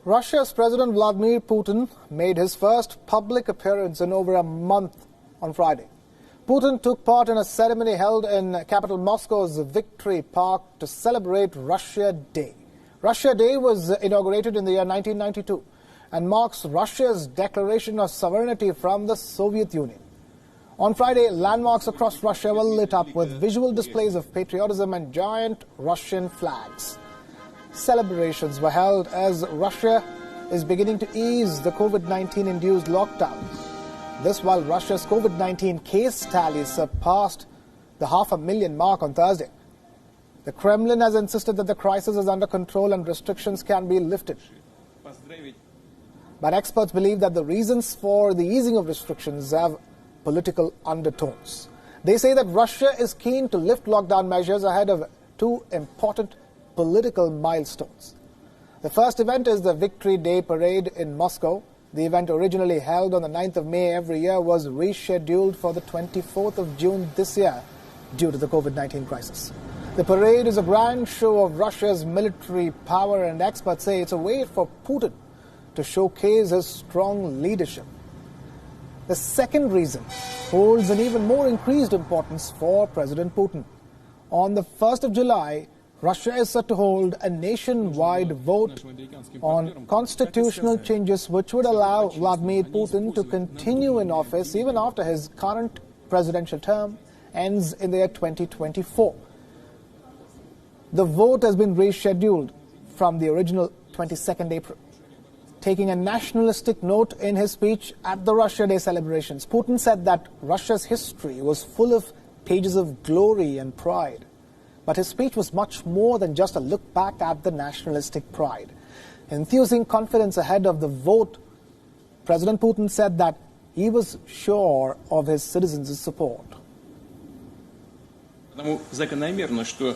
Russia's President Vladimir Putin made his first public appearance in over a month on Friday. Putin took part in a ceremony held in capital Moscow's Victory Park to celebrate Russia Day. Russia Day was inaugurated in the year 1992 and marks Russia's declaration of sovereignty from the Soviet Union. On Friday, landmarks across Russia were lit up with visual displays of patriotism and giant Russian flags. Celebrations were held as Russia is beginning to ease the COVID-19 induced lockdown. This while Russia's COVID-19 case tally surpassed the 500,000 mark on Thursday. The Kremlin has insisted that the crisis is under control and restrictions can be lifted. But experts believe that the reasons for the easing of restrictions have political undertones. They say that Russia is keen to lift lockdown measures ahead of two important political milestones. The first event is the Victory Day Parade in Moscow. The event, originally held on the 9th of May every year, was rescheduled for the 24th of June this year due to the COVID-19 crisis. The parade is a grand show of Russia's military power, and experts say it's a way for Putin to showcase his strong leadership. The second reason holds an even more increased importance for President Putin. On the 1st of July, Russia is set to hold a nationwide vote on constitutional changes which would allow Vladimir Putin to continue in office even after his current presidential term ends in the year 2024. The vote has been rescheduled from the original 22nd April. Taking a nationalistic note in his speech at the Russia Day celebrations, Putin said that Russia's history was full of pages of glory and pride. But his speech was much more than just a look back at the nationalistic pride. Enthusing confidence ahead of the vote, President Putin said that he was sure of his citizens' support. Потому закономерно, что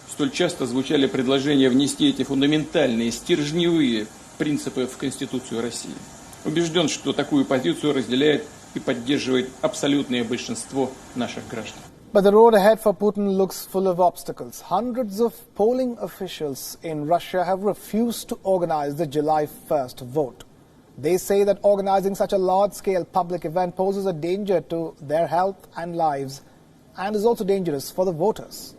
столь часто звучали предложения внести эти фундаментальные, стержневые принципы в Конституцию России. Убежден, что такую позицию разделяет и поддерживает абсолютное большинство наших граждан. But the road ahead for Putin looks full of obstacles. Hundreds of polling officials in Russia have refused to organize the July 1st vote. They say that organizing such a large-scale public event poses a danger to their health and lives and is also dangerous for the voters.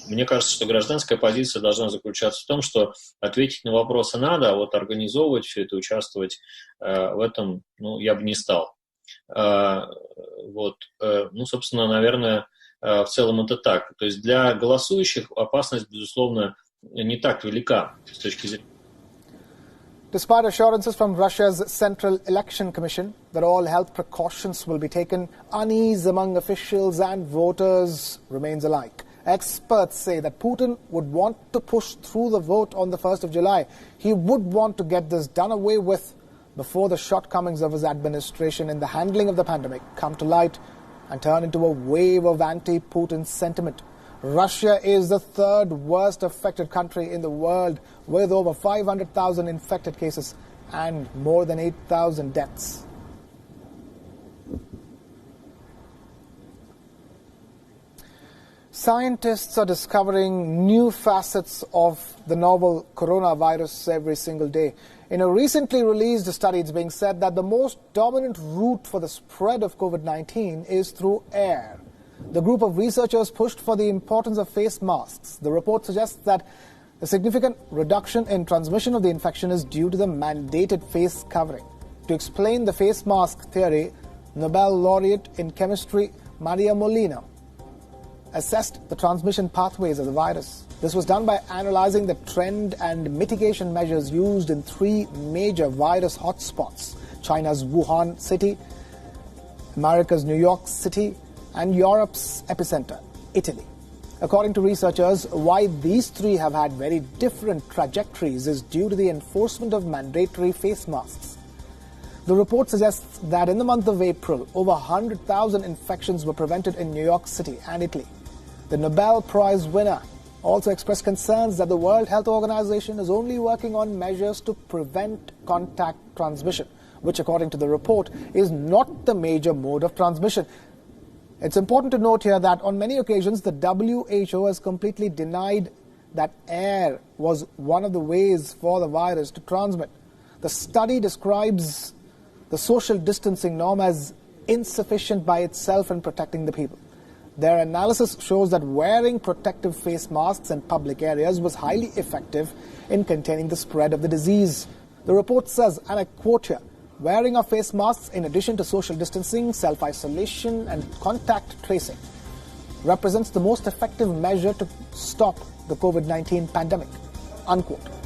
Мне кажется, что гражданская позиция должна заключаться в том, что ответить на вопросы надо, а вот организовывать все это, участвовать в этом, я бы не стал. Собственно, наверное, в целом это так. То есть для голосующих опасность, безусловно, не так велика с точки зрения. Despite assurances from Russia's Central Election Commission that all health precautions will be taken, unease among officials and voters remains alike. Experts say that Putin would want to push through the vote on the 1st of July. He would want to get this done away with before the shortcomings of his administration in the handling of the pandemic come to light and turn into a wave of anti-Putin sentiment. Russia is the third worst affected country in the world with over 500,000 infected cases and more than 8,000 deaths. Scientists are discovering new facets of the novel coronavirus every single day. In a recently released study, it's being said that the most dominant route for the spread of COVID-19 is through air. The group of researchers pushed for the importance of face masks. The report suggests that a significant reduction in transmission of the infection is due to the mandated face covering. To explain the face mask theory, Nobel laureate in chemistry Maria Molina assessed the transmission pathways of the virus. This was done by analyzing the trend and mitigation measures used in three major virus hotspots: China's Wuhan city, America's New York City, and Europe's epicenter, Italy. According to researchers, why these three have had very different trajectories is due to the enforcement of mandatory face masks. The report suggests that in the month of April, over 100,000 infections were prevented in New York City and Italy. The Nobel Prize winner also expressed concerns that the World Health Organization is only working on measures to prevent contact transmission, which, according to the report, is not the major mode of transmission. It's important to note here that on many occasions, the WHO has completely denied that air was one of the ways for the virus to transmit. The study describes the social distancing norm as insufficient by itself in protecting the people. Their analysis shows that wearing protective face masks in public areas was highly effective in containing the spread of the disease. The report says, and I quote here, wearing of face masks in addition to social distancing, self-isolation and contact tracing represents the most effective measure to stop the COVID-19 pandemic, unquote.